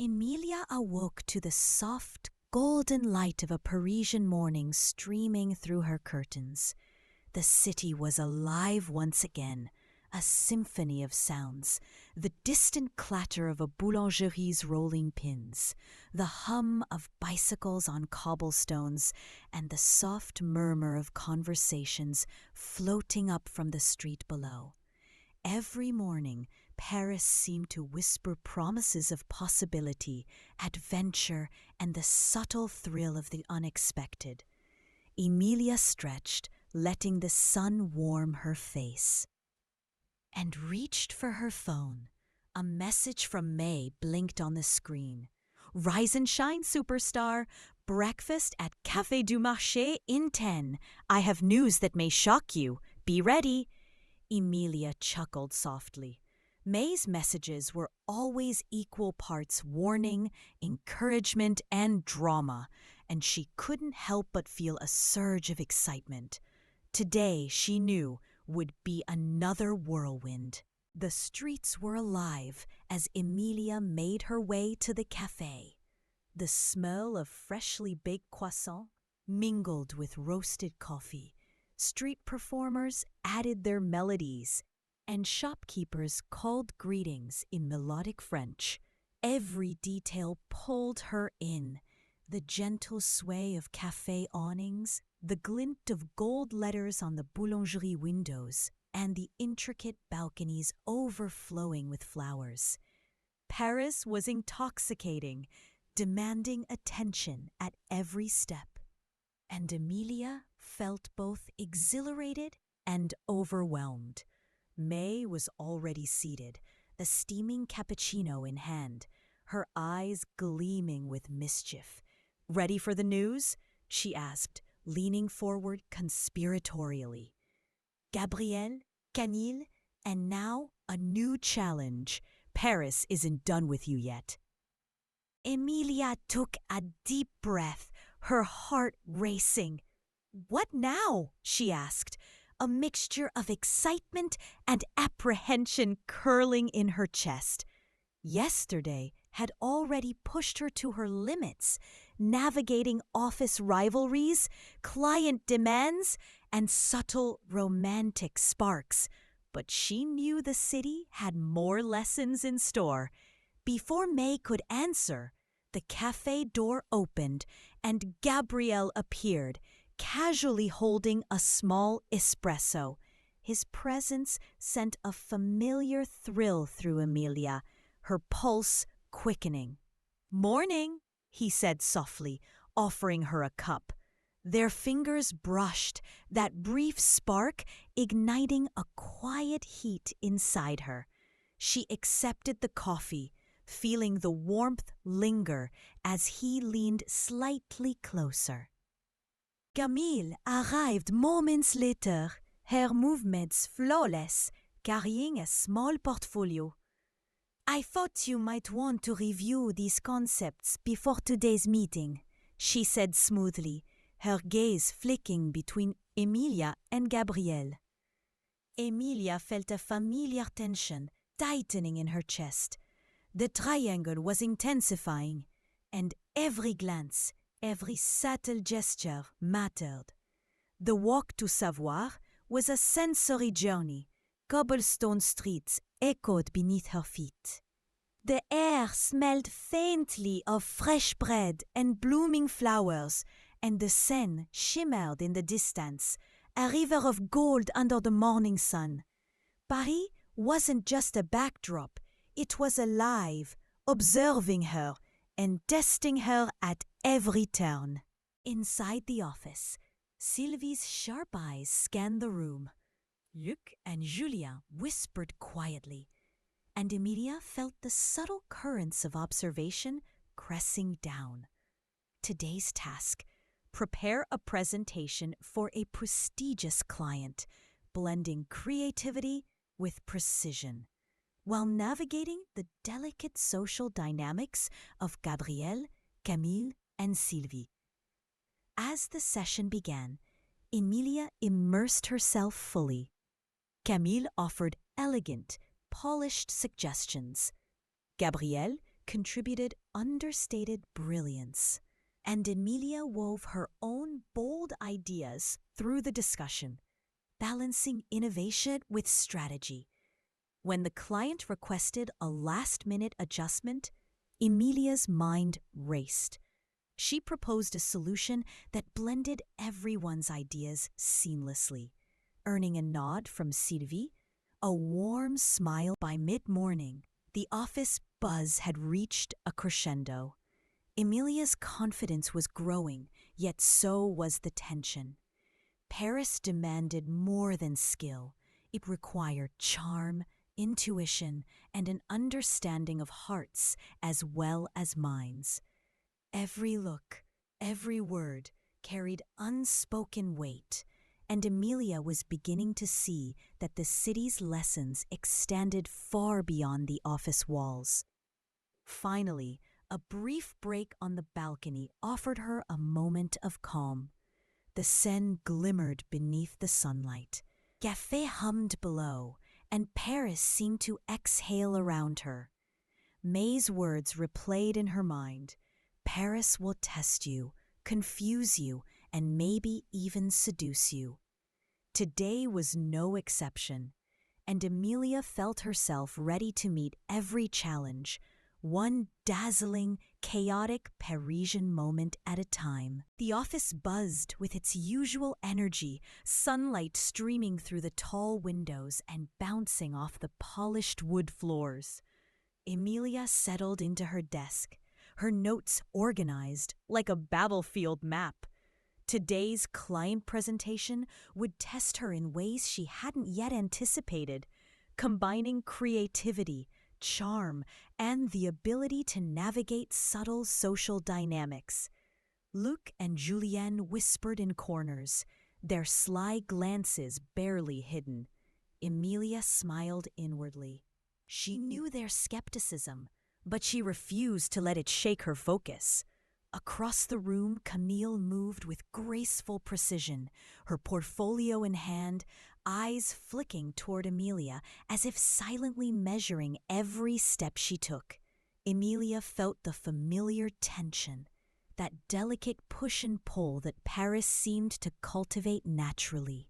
Emilia awoke to the soft, golden light of a Parisian morning streaming through her curtains. The city was alive once again, a symphony of sounds, the distant clatter of a boulangerie's rolling pins, the hum of bicycles on cobblestones, and the soft murmur of conversations floating up from the street below. Every morning, Paris seemed to whisper promises of possibility, adventure, and the subtle thrill of the unexpected. Emilia stretched, letting the sun warm her face, and reached for her phone. A message from May blinked on the screen. "Rise and shine, superstar. Breakfast at Café du Marché in 10. I have news that may shock you. Be ready." Emilia chuckled softly. May's messages were always equal parts warning, encouragement, and drama, and she couldn't help but feel a surge of excitement. Today, she knew, would be another whirlwind. The streets were alive as Emilia made her way to the café. The smell of freshly baked croissants mingled with roasted coffee. Street performers added their melodies, and shopkeepers called greetings in melodic French. Every detail pulled her in. The gentle sway of café awnings, the glint of gold letters on the boulangerie windows, and the intricate balconies overflowing with flowers. Paris was intoxicating, demanding attention at every step. And Emilia felt both exhilarated and overwhelmed. May was already seated, the steaming cappuccino in hand, her eyes gleaming with mischief. "Ready for the news?" she asked, leaning forward conspiratorially. "Gabrielle, Camille, and now a new challenge. Paris isn't done with you yet." Emilia took a deep breath, her heart racing. "What now?" she asked, a mixture of excitement and apprehension curling in her chest. Yesterday had already pushed her to her limits, navigating office rivalries, client demands, and subtle romantic sparks. But she knew the city had more lessons in store. Before May could answer, the café door opened and Gabriel appeared, casually holding a small espresso. His presence sent a familiar thrill through Emilia, her pulse quickening. "Morning," he said softly, offering her a cup. Their fingers brushed, that brief spark igniting a quiet heat inside her. She accepted the coffee, feeling the warmth linger as he leaned slightly closer. Camille arrived moments later, her movements flawless, carrying a small portfolio. "I thought you might want to review these concepts before today's meeting," she said smoothly, her gaze flicking between Emilia and Gabrielle. Emilia felt a familiar tension tightening in her chest. The triangle was intensifying, and every glance, every subtle gesture mattered. The walk to Savoir was a sensory journey. Cobblestone streets echoed beneath her feet. The air smelled faintly of fresh bread and blooming flowers, and the Seine shimmered in the distance, a river of gold under the morning sun. Paris wasn't just a backdrop. It was alive, observing her and testing her at every turn. Inside the office, Sylvie's sharp eyes scanned the room. Luc and Julien whispered quietly, and Emilia felt the subtle currents of observation pressing down. Today's task: prepare a presentation for a prestigious client, blending creativity with precision, while navigating the delicate social dynamics of Gabrielle, Camille, and Sylvie. As the session began, Emilia immersed herself fully. Camille offered elegant, polished suggestions. Gabrielle contributed understated brilliance, and Emilia wove her own bold ideas through the discussion, balancing innovation with strategy. When the client requested a last-minute adjustment, Emilia's mind raced. She proposed a solution that blended everyone's ideas seamlessly, earning a nod from Sylvie, a warm smile. By mid-morning. The office buzz had reached a crescendo. Emilia's confidence was growing, yet so was the tension. Paris demanded more than skill. It required charm, intuition, and an understanding of hearts as well as minds. Every look, every word carried unspoken weight, and Emilia was beginning to see that the city's lessons extended far beyond the office walls. Finally, a brief break on the balcony offered her a moment of calm. The Seine glimmered beneath the sunlight. Café hummed below, and Paris seemed to exhale around her. May's words replayed in her mind. Paris will test you, confuse you, and maybe even seduce you. Today was no exception, and Emilia felt herself ready to meet every challenge, one dazzling, chaotic Parisian moment at a time. The office buzzed with its usual energy, sunlight streaming through the tall windows and bouncing off the polished wood floors. Emilia settled into her desk, her notes organized like a battlefield map. Today's client presentation would test her in ways she hadn't yet anticipated, combining creativity, charm, and the ability to navigate subtle social dynamics. Luc and Julien whispered in corners, their sly glances barely hidden. Emilia smiled inwardly. She knew their skepticism, but she refused to let it shake her focus. Across the room, Camille moved with graceful precision, her portfolio in hand, eyes flicking toward Emilia as if silently measuring every step she took. Emilia felt the familiar tension, that delicate push and pull that Paris seemed to cultivate naturally.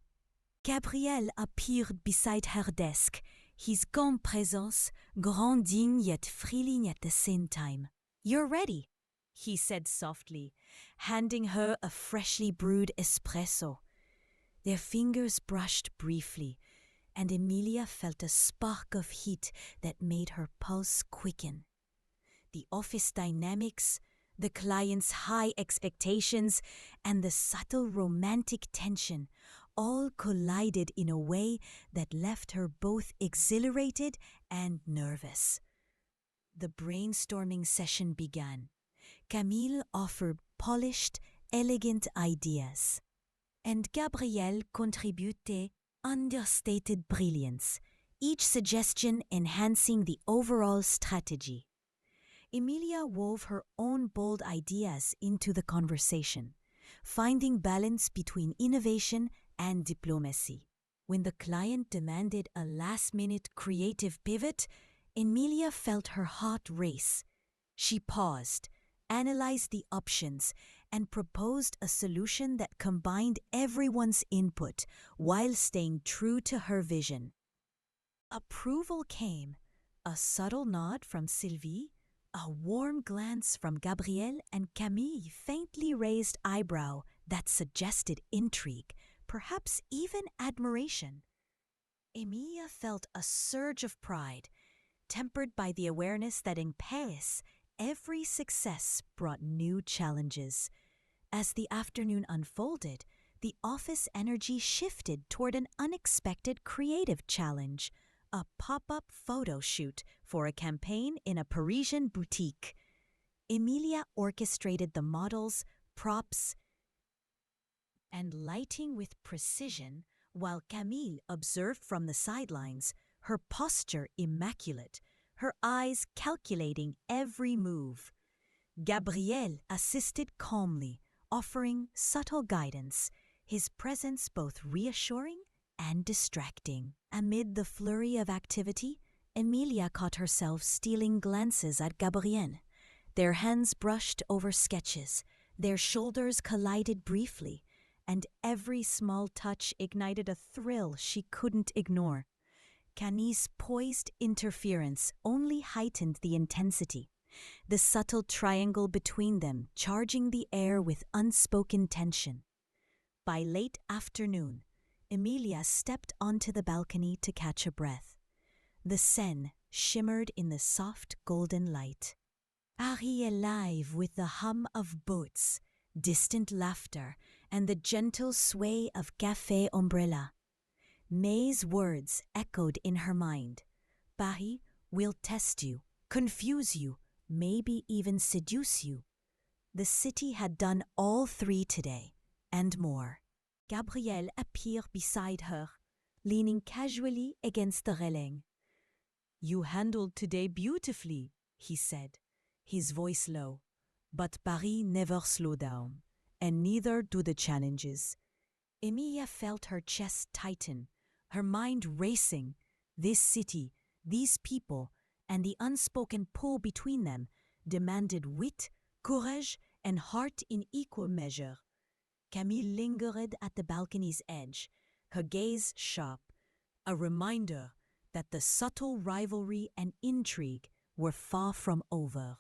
Gabriel appeared beside her desk, his calm presence granding yet thrilling at the same time. "You're ready," he said softly, handing her a freshly brewed espresso. Their fingers brushed briefly, and Emilia felt a spark of heat that made her pulse quicken. The office dynamics, the client's high expectations, and the subtle romantic tension all collided in a way that left her both exhilarated and nervous. The brainstorming session began. Camille offered polished, elegant ideas, and Gabrielle contributed understated brilliance, each suggestion enhancing the overall strategy. Emilia wove her own bold ideas into the conversation, finding balance between innovation and diplomacy. When the client demanded a last-minute creative pivot, Emilia felt her heart race. She paused, analyzed the options, and proposed a solution that combined everyone's input while staying true to her vision. Approval came, a subtle nod from Sylvie, a warm glance from Gabrielle, and Camille's faintly raised eyebrow that suggested intrigue, perhaps even admiration. Emilia felt a surge of pride, tempered by the awareness that in Paris, every success brought new challenges. As the afternoon unfolded, the office energy shifted toward an unexpected creative challenge, a pop-up photo shoot for a campaign in a Parisian boutique. Emilia orchestrated the models, props, and lighting with precision, while Camille observed from the sidelines, her posture immaculate, her eyes calculating every move. Gabriel assisted calmly, offering subtle guidance, his presence both reassuring and distracting. Amid the flurry of activity, Emilia caught herself stealing glances at Gabrielle. Their hands brushed over sketches, their shoulders collided briefly, and every small touch ignited a thrill she couldn't ignore. Camille's poised interference only heightened the intensity, the subtle triangle between them charging the air with unspoken tension. By late afternoon, Emilia stepped onto the balcony to catch a breath. The Seine shimmered in the soft golden light. Paris alive with the hum of boats, distant laughter, and the gentle sway of café umbrella. May's words echoed in her mind. Paris will test you, confuse you, maybe even seduce you. The city had done all three today, and more. Gabriel appeared beside her, leaning casually against the railing. "You handled today beautifully," he said, his voice low. "But Paris never slow down, and neither do the challenges." Emilia felt her chest tighten, her mind racing. This city, these people, and the unspoken pull between them demanded wit, courage, and heart in equal measure. Camille lingered at the balcony's edge, her gaze sharp, a reminder that the subtle rivalry and intrigue were far from over.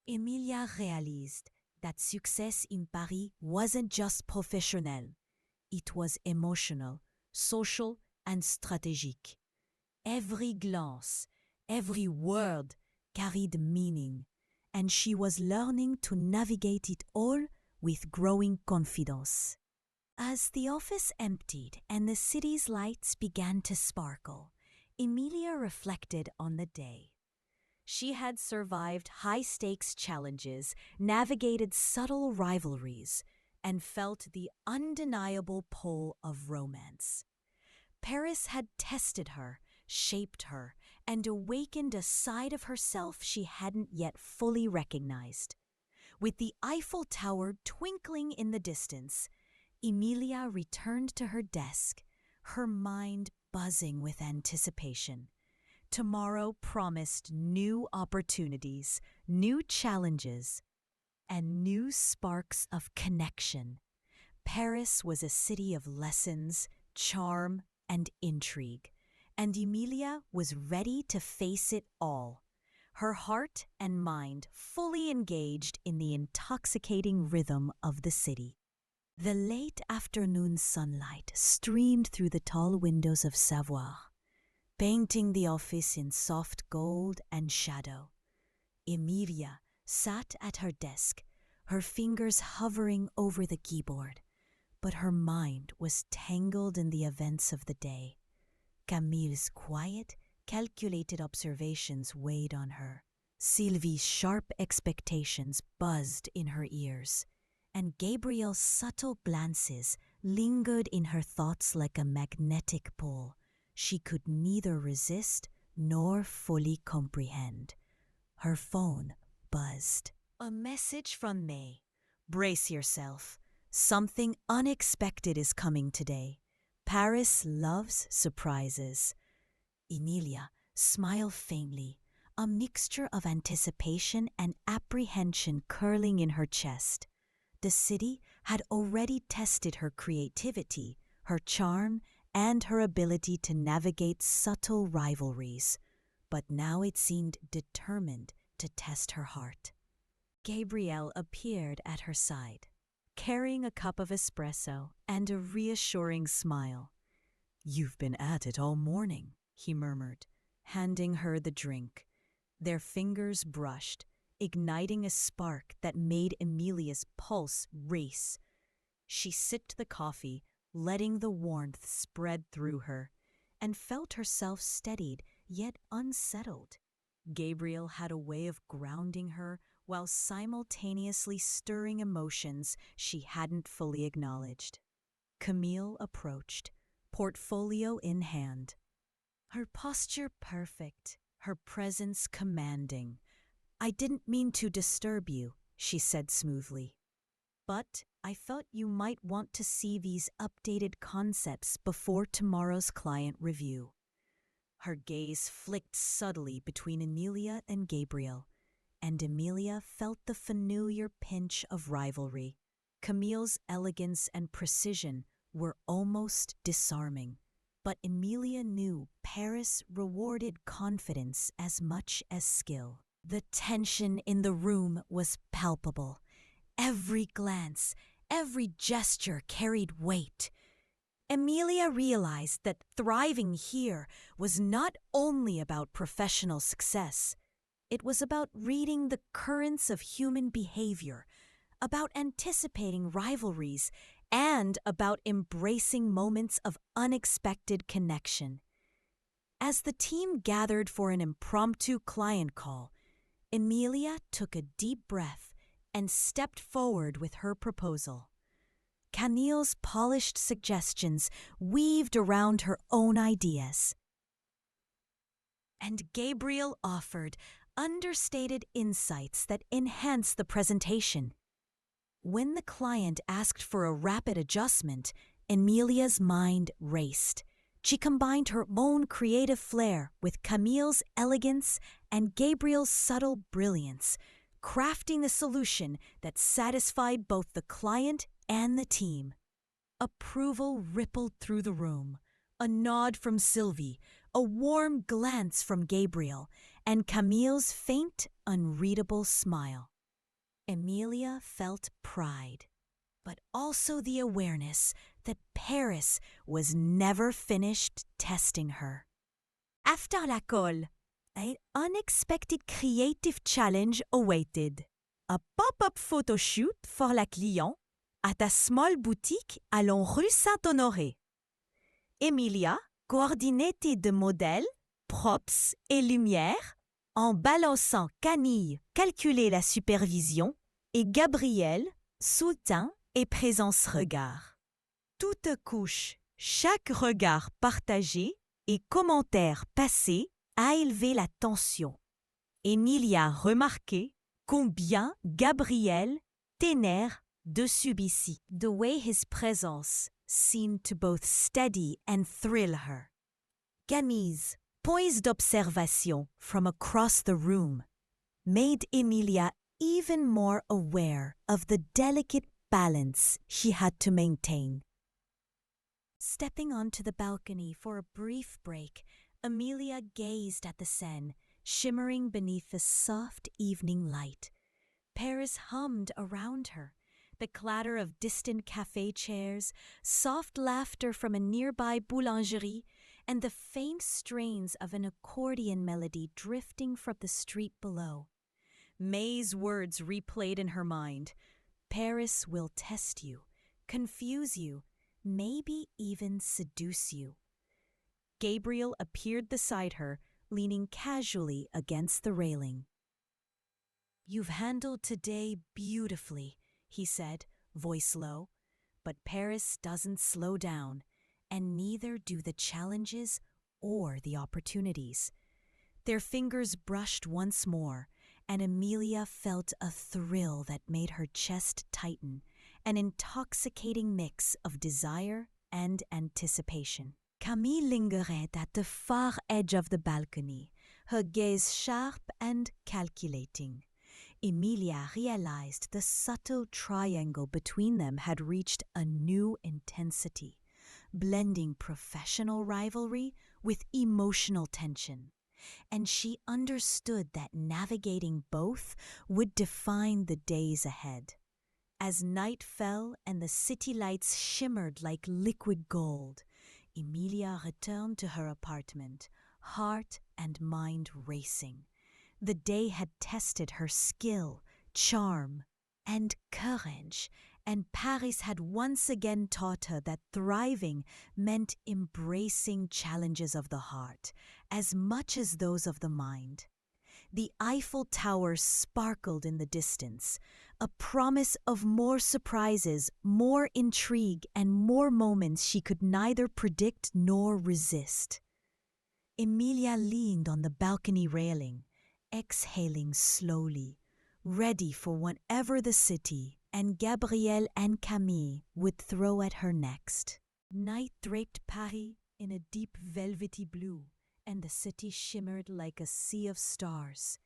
Emilia realized that success in Paris wasn't just professionnel. It was emotional, social, and strategic. Every glance, every word carried meaning, and she was learning to navigate it all with growing confidence. As the office emptied and the city's lights began to sparkle, Emilia reflected on the day. She had survived high-stakes challenges, navigated subtle rivalries, and felt the undeniable pull of romance. Paris had tested her, shaped her, and awakened a side of herself she hadn't yet fully recognized. With the Eiffel Tower twinkling in the distance, Emilia returned to her desk, her mind buzzing with anticipation. Tomorrow promised new opportunities, new challenges, and new sparks of connection. Paris was a city of lessons, charm, and intrigue, and Emilia was ready to face it all, her heart and mind fully engaged in the intoxicating rhythm of the city. The late afternoon sunlight streamed through the tall windows of Savoir, painting the office in soft gold and shadow. Emilia sat at her desk, her fingers hovering over the keyboard, but her mind was tangled in the events of the day. Camille's quiet, calculated observations weighed on her. Sylvie's sharp expectations buzzed in her ears, and Gabriel's subtle glances lingered in her thoughts like a magnetic pull she could neither resist nor fully comprehend. Her phone buzzed. A message from May. "Brace yourself. Something unexpected is coming today. Paris loves surprises." Emilia smiled faintly, a mixture of anticipation and apprehension curling in her chest. The city had already tested her creativity, her charm, and her ability to navigate subtle rivalries, but now it seemed determined to test her heart. Gabriel appeared at her side, carrying a cup of espresso and a reassuring smile. "You've been at it all morning," he murmured, handing her the drink. Their fingers brushed, igniting a spark that made Emilia's pulse race. She sipped the coffee, letting the warmth spread through her, and felt herself steadied yet unsettled. Gabriel had a way of grounding her while simultaneously stirring emotions she hadn't fully acknowledged. Camille approached, portfolio in hand. Her posture perfect, her presence commanding. "I didn't mean to disturb you," she said smoothly. "But I thought you might want to see these updated concepts before tomorrow's client review." Her gaze flicked subtly between Emilia and Gabriel, and Emilia felt the familiar pinch of rivalry. Camille's elegance and precision were almost disarming, but Emilia knew Paris rewarded confidence as much as skill. The tension in the room was palpable. Every glance, every gesture carried weight. Emilia realized that thriving here was not only about professional success. It was about reading the currents of human behavior, about anticipating rivalries, and about embracing moments of unexpected connection. As the team gathered for an impromptu client call, Emilia took a deep breath and stepped forward with her proposal. Camille's polished suggestions weaved around her own ideas, and Gabriel offered understated insights that enhanced the presentation. When the client asked for a rapid adjustment, Emilia's mind raced. She combined her own creative flair with Camille's elegance and Gabriel's subtle brilliance, crafting the solution that satisfied both the client and the team. Approval rippled through the room. A nod from Sylvie, a warm glance from Gabriel, and Camille's faint, unreadable smile. Emilia felt pride, but also the awareness that Paris was never finished testing her. After la call, an unexpected creative challenge awaited. A pop-up photo shoot for la cliente at a small boutique along rue Saint-Honoré. Emilia, coordinated de modèles, props et lumière, en balançant Camille, calculer la supervision, et Gabriel, soutien et présence regard. Toute couche, chaque regard partagé et commentaire passé a élevé la tension. Emilia remarquait combien Gabriel ténère de celui-ci. The way his presence seemed to both steady and thrill her. Camille's poised observation from across the room made Emilia even more aware of the delicate balance she had to maintain. Stepping onto the balcony for a brief break, Emilia gazed at the Seine, shimmering beneath the soft evening light. Paris hummed around her. The clatter of distant café chairs, soft laughter from a nearby boulangerie, and the faint strains of an accordion melody drifting from the street below. May's words replayed in her mind. Paris will test you, confuse you, maybe even seduce you. Gabriel appeared beside her, leaning casually against the railing. "You've handled today beautifully," he said, voice low. But Paris doesn't slow down, and neither do the challenges or the opportunities. Their fingers brushed once more, and Emilia felt a thrill that made her chest tighten, an intoxicating mix of desire and anticipation. Camille lingered at the far edge of the balcony, her gaze sharp and calculating. Emilia realized the subtle triangle between them had reached a new intensity, blending professional rivalry with emotional tension. And she understood that navigating both would define the days ahead. As night fell and the city lights shimmered like liquid gold, Emilia returned to her apartment, heart and mind racing. The day had tested her skill, charm, and courage, and Paris had once again taught her that thriving meant embracing challenges of the heart as much as those of the mind. The Eiffel Tower sparkled in the distance, a promise of more surprises, more intrigue, and more moments she could neither predict nor resist. Emilia leaned on the balcony railing, exhaling slowly, ready for whatever the city and Gabriel and Camille would throw at her next. Night draped Paris in a deep velvety blue, and the city shimmered like a sea of stars.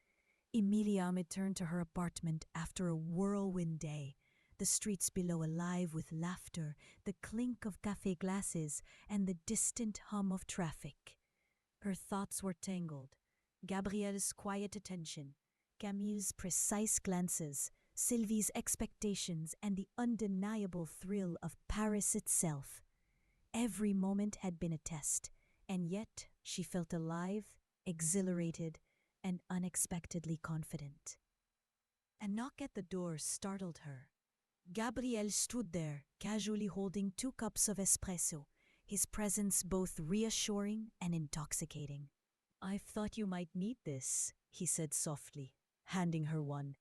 Emilia returned to her apartment after a whirlwind day, the streets below alive with laughter, the clink of café glasses, and the distant hum of traffic. Her thoughts were tangled. Gabrielle's quiet attention, Camille's precise glances, Sylvie's expectations, and the undeniable thrill of Paris itself. Every moment had been a test, and yet she felt alive, exhilarated, and unexpectedly confident. A knock at the door startled her. Gabriel stood there, casually holding 2 cups of espresso, his presence both reassuring and intoxicating. "I thought you might need this," he said softly, handing her one.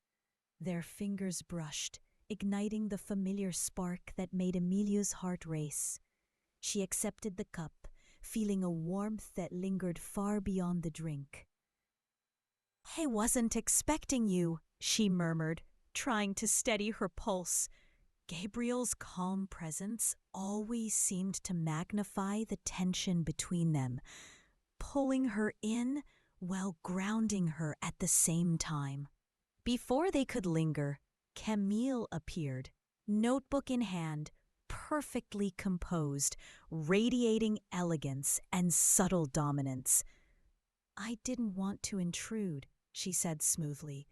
Their fingers brushed, igniting the familiar spark that made Emilia's heart race. She accepted the cup, feeling a warmth that lingered far beyond the drink. "I wasn't expecting you," she murmured, trying to steady her pulse. Gabriel's calm presence always seemed to magnify the tension between them, pulling her in while grounding her at the same time. Before they could linger, Camille appeared, notebook in hand, perfectly composed, radiating elegance and subtle dominance. "I didn't want to intrude," she said smoothly,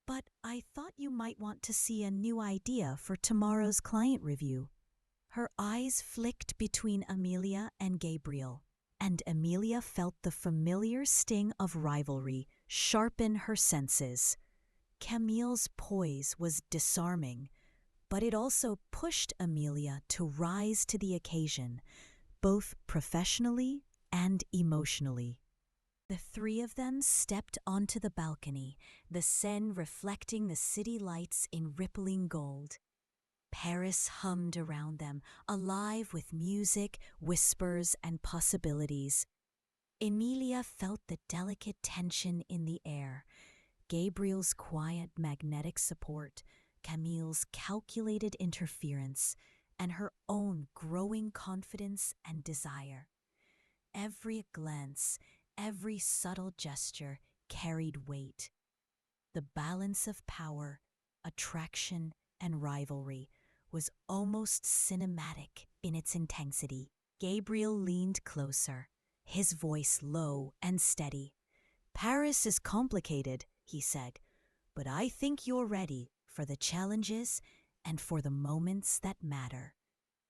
"but I thought you might want to see a new idea for tomorrow's client review." Her eyes flicked between Emilia and Gabriel, and Emilia felt the familiar sting of rivalry sharpen her senses. Camille's poise was disarming, but it also pushed Emilia to rise to the occasion, both professionally and emotionally. The 3 of them stepped onto the balcony, the Seine reflecting the city lights in rippling gold. Paris hummed around them, alive with music, whispers, and possibilities. Emilia felt the delicate tension in the air, Gabriel's quiet magnetic support, Camille's calculated interference, and her own growing confidence and desire. Every glance, every subtle gesture carried weight. The balance of power, attraction, and rivalry was almost cinematic in its intensity. Gabriel leaned closer, his voice low and steady. "Paris is complicated," he said, "but I think you're ready for the challenges and for the moments that matter."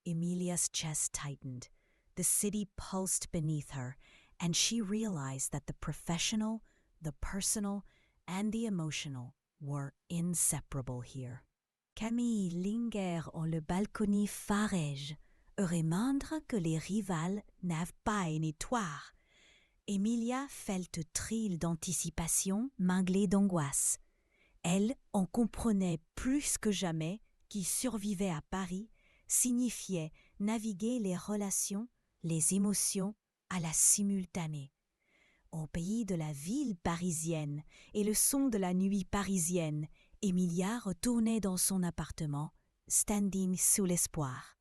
Emilia's chest tightened. The city pulsed beneath her, and she realized that the professional, the personal, and the emotional were inseparable here. Camille lingerait en le balcony farège, heureux moindre que les rivales n'avaient pas une étoile. Emilia felt un thrill d'anticipation minglé d'angoisse. Elle en comprenait plus que jamais qui survivait à Paris signifiait naviguer les relations, les émotions à la simultanée. Au pays de la ville parisienne et le son de la nuit parisienne, Emilia retournait dans son appartement, standing sous l'espoir.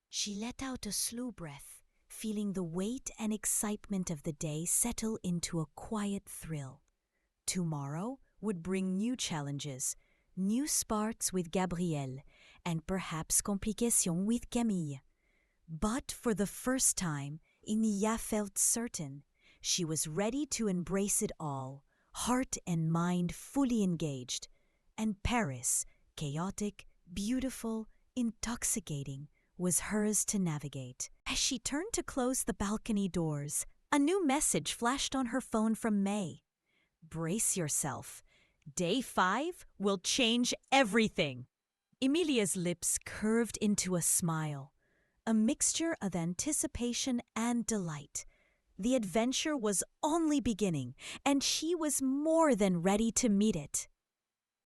She let out a slow breath, feeling the weight and excitement of the day settle into a quiet thrill. Tomorrow would bring new challenges, new sparks with Gabriel, and perhaps complications with Camille. But for the first time, Emilia felt certain she was ready to embrace it all, heart and mind fully engaged. And Paris, chaotic, beautiful, intoxicating, was hers to navigate. As she turned to close the balcony doors, a new message flashed on her phone from May. "Brace yourself. Day 5 will change everything." Emilia's lips curved into a smile, a mixture of anticipation and delight. The adventure was only beginning, and she was more than ready to meet it.